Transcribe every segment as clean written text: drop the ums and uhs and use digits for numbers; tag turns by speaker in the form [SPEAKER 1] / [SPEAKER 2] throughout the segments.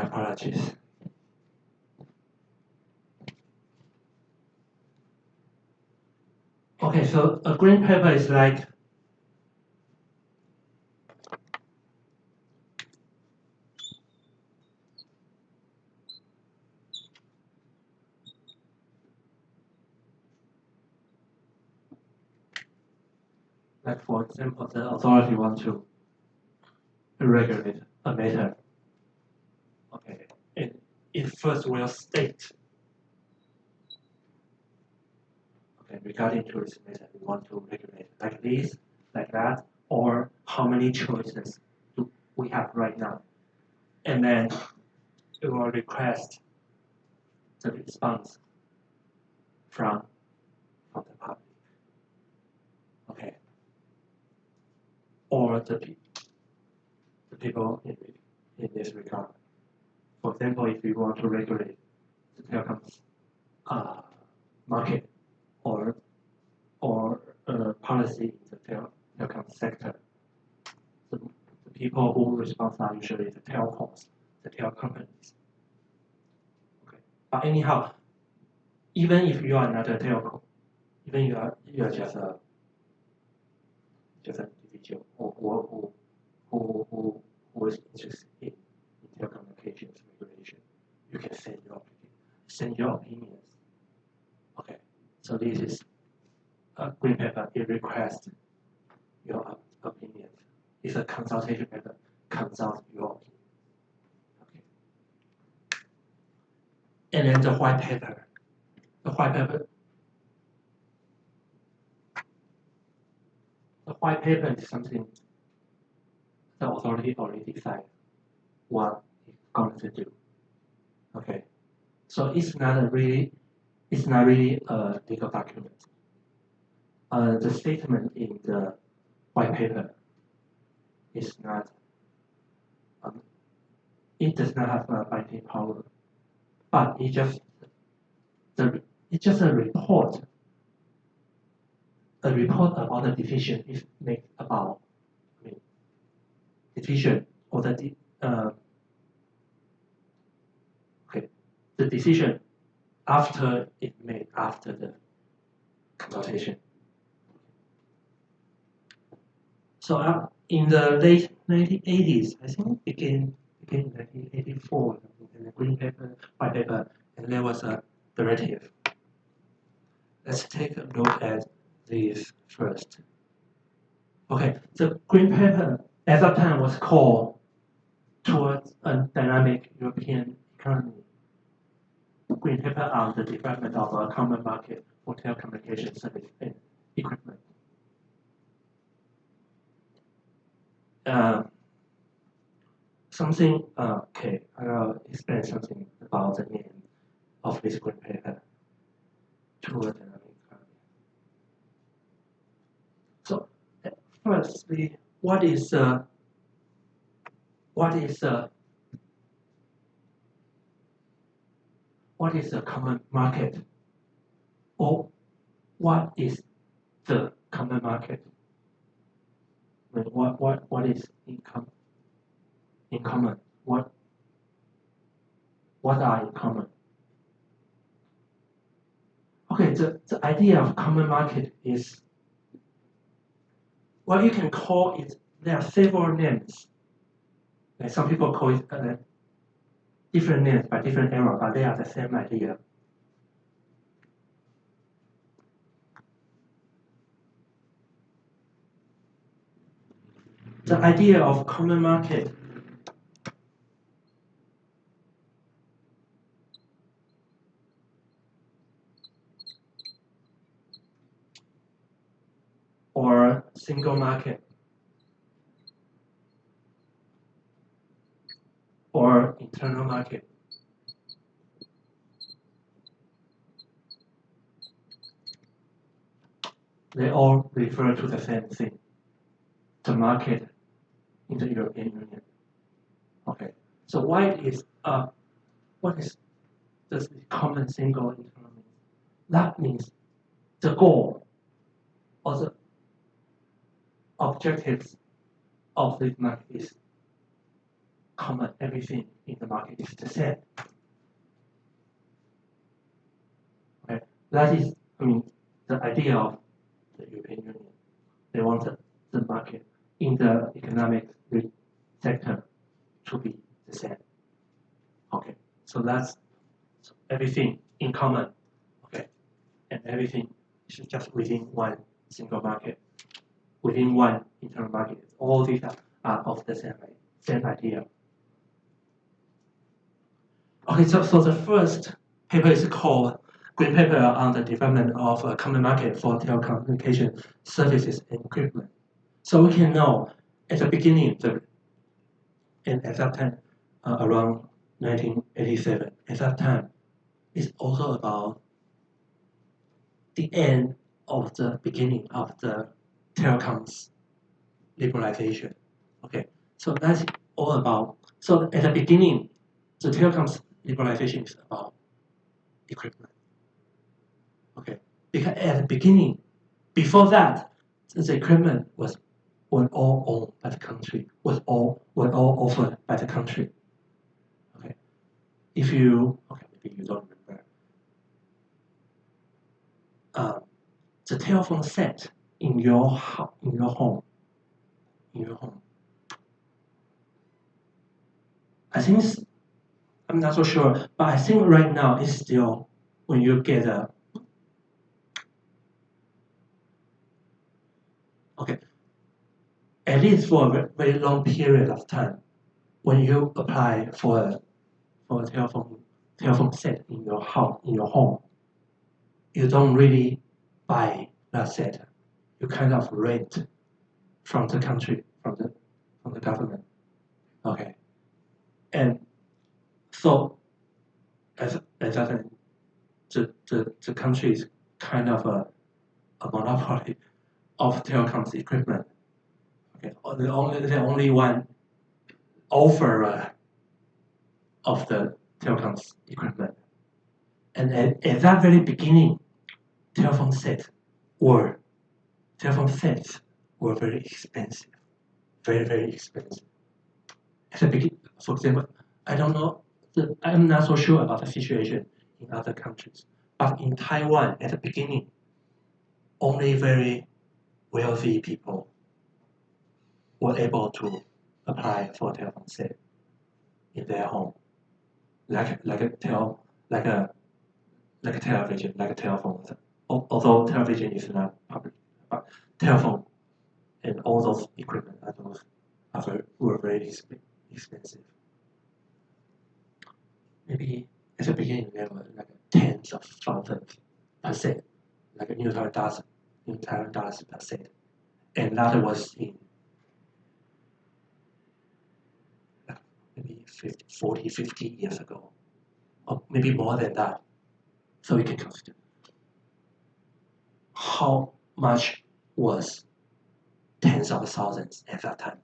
[SPEAKER 1] apologies. Okay, so a green paper is like for example, the authority wants to regulate a matter. Okay, it first will state, okay, regarding to this matter, we want to regulate like this, like that, or how many choices do we have right now, and then it will request the response from the public. Okay, or the people in this regard. For example, if we want to regulate the telecoms market or policy in the telecom sector, the people who respond are usually the telcos, the tel companies. Okay, but anyhow, even if you are not a telco, even you are just an individual who is interested in telecommunications regulation, you can send your opinions. Okay, so this is a green paper. It requests your opinion. It's a consultation paper. Consult your opinion. Okay. And then the white paper. The white paper is something the authority already decided what it's going to do. Okay, so it's not really a legal document. The statement in the white paper is not. It does not have a binding power, but it's just a report. A report about the decision is made about. Decision or the decision after the consultation. So in the late 1980s, I think begin in 1984, in the green paper, white paper, and there was a directive. Let's take a look at these first. Okay, the green paper at that time was called Towards a Dynamic European Economy. Green paper on the development of a common market for telecommunication service and equipment. Okay, I'll explain something about the name of this green paper. Towards dynamic economy. So, firstly, what is a common market, or what is the common market? I mean, what is in common? What are in common? Okay, the idea of common market is, well, you can call it, there are several names. And some people call it different names by different era, but they are the same idea. The idea of common market or single market or internal market. They all refer to the same thing, the market in the European Union. Okay, so what is the common single internal mean? That means the goal or the objectives of this market is common, everything in the market is the same. Okay, that is, the idea of the European Union. They want the market in the economic sector to be the same. Okay, so that's everything in common. Okay, and everything is just within one single market, within one internal market. All these are of the same idea. Okay, so the first paper is called Green Paper on the Development of a Common Market for Telecommunication Services and Equipment. So we can know at the beginning, and at that time, around 1987, at that time, it's also about the end of the beginning of the telecoms liberalization. Okay, so that's all about. So at the beginning, the telecoms liberalization is about equipment. Okay, because at the beginning, before that, the equipment was all owned by the country, was all offered by the country. Okay, maybe you don't remember, the telephone set in your home, I think I'm not so sure, but I think right now it's still when you get at least for a very long period of time, when you apply for a telephone set in your house, in your home, you don't really buy that set. You kind of rent from the country, from the government. Okay, and so as that time, the country is kind of a monopoly of telecoms equipment. Okay, the only one offerer of the telecoms equipment. And at that very beginning, telephone sets were very expensive, very, very expensive. At the beginning, for example, I don't know, I'm not so sure about the situation in other countries, but in Taiwan, at the beginning, only very wealthy people were able to apply for a telephone set in their home, like a television, like a telephone. Although television is not public, but telephone and all those equipment were very expensive. Maybe at the beginning there were like tens of thousands per set, like a New Taiwan dollars per set, and that was in maybe 50 years ago, or maybe more than that. So we can consider how much was tens of thousands at that time,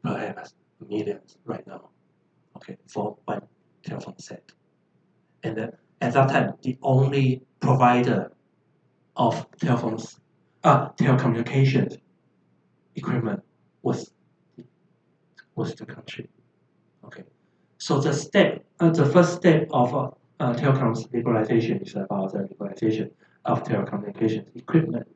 [SPEAKER 1] perhaps millions right now. Okay, for one telephone set. And then at that time, the only provider of telecommunications equipment was the country. Okay, so the first step of telecoms liberalization is about the liberalization of telecommunications equipment.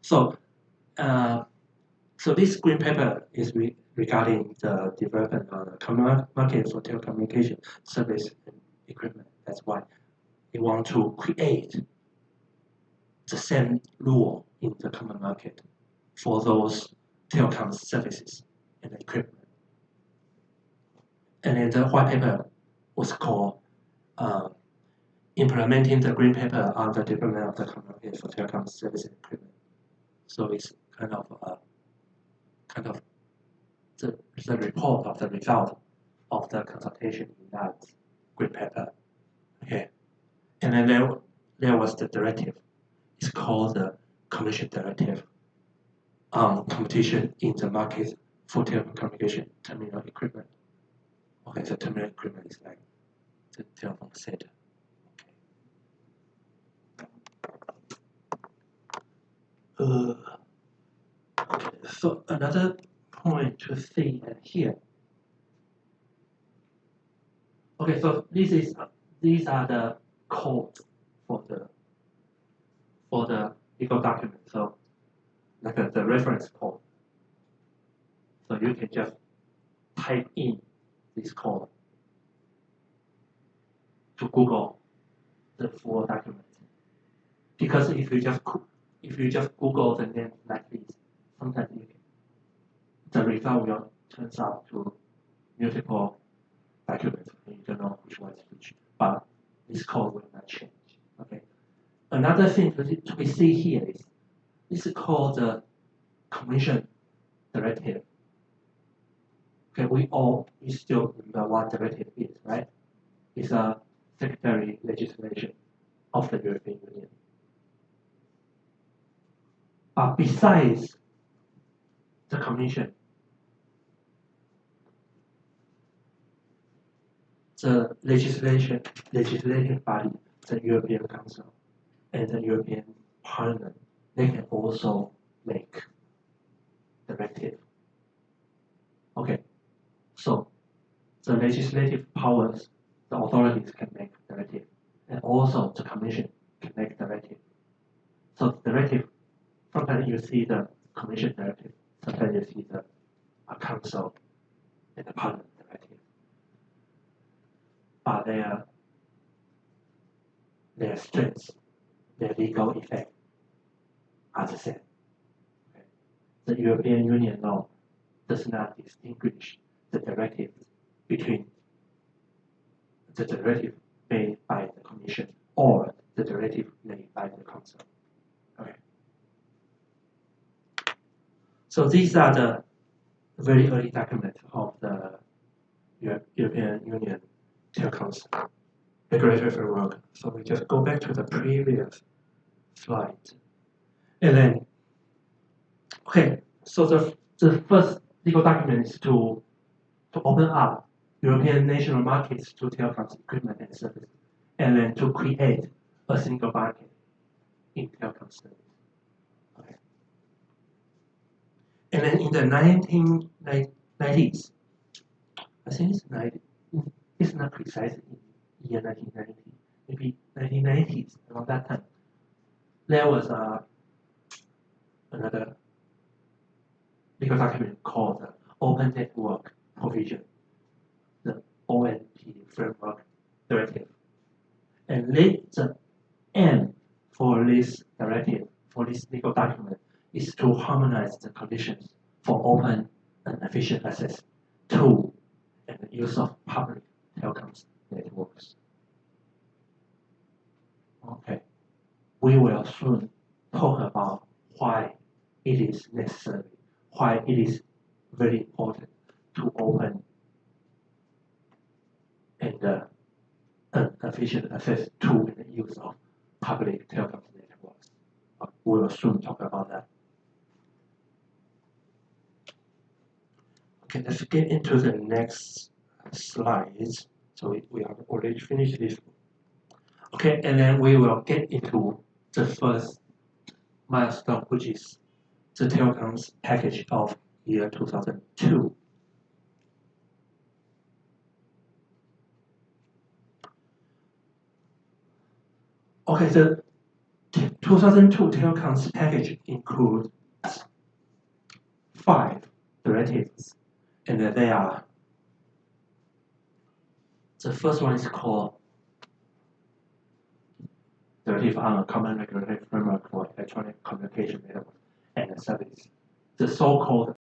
[SPEAKER 1] So, so this green paper is regarding the development of the common market for telecommunication service and equipment. That's why we want to create the same rule in the common market for those telecom services and equipment. And then the white paper was called implementing the green paper on the development of the common market for telecom services and equipment. So it's kind of the report of the result of the consultation in that green paper. Okay, and then there was the directive. It's called the Commission Directive on competition in the market for telecommunication terminal equipment. Okay, the terminal equipment is like the telephone set. Okay, so another point to see and hear. Okay, so these are the codes for the legal document. So like the reference code. So you can just type in this code to Google the full document. Because if you just Google the name like this, sometimes the result will turns out to multiple documents and you don't know which one is which. But this code will not change. Okay. Another thing we see here is this is called the Commission Directive. Okay, we still remember what directive is, right? It's a secondary legislation of the European Union. But besides the Commission, the legislative body, the European Council, and the European Parliament, they can also make directive. Okay, so the legislative powers, the authorities can make directive, and also the Commission can make directive. So directive, sometimes you see the Commission directive, sometimes you see the Council and the Parliament directive. But their strengths, their legal effect are the same. Okay. The European Union law does not distinguish the directive between the directive made by the Commission or the directive made by the Council. Okay. So these are the very early documents of the European Union telecoms regulatory framework. So we just go back to the previous slide. And then, okay, so the first legal document is to open up European national markets to telecoms equipment and services, and then to create a single market in telecom services. Okay. And then in the 1990s, I think it's not precisely in year 1990, maybe 1990s, around that time, there was another legal document called the Open Network Provision, the ONP Framework Directive. And the aim for this directive, for this legal document, is to harmonize the conditions for open and efficient access to and the use of public telecoms networks. Okay, we will soon talk about why it is necessary, why it is very important to open and efficient access to and the use of public telecoms networks. We will soon talk about that. Okay, let's get into the next slides. So we have already finished this. Okay, and then we will get into the first milestone, which is the telecoms package of year 2002. Okay, the 2002 telecoms package includes 5 directives, and they are, the first one is called Directive on a Common Regulatory Framework for Electronic Communication Networks and Services, the so-called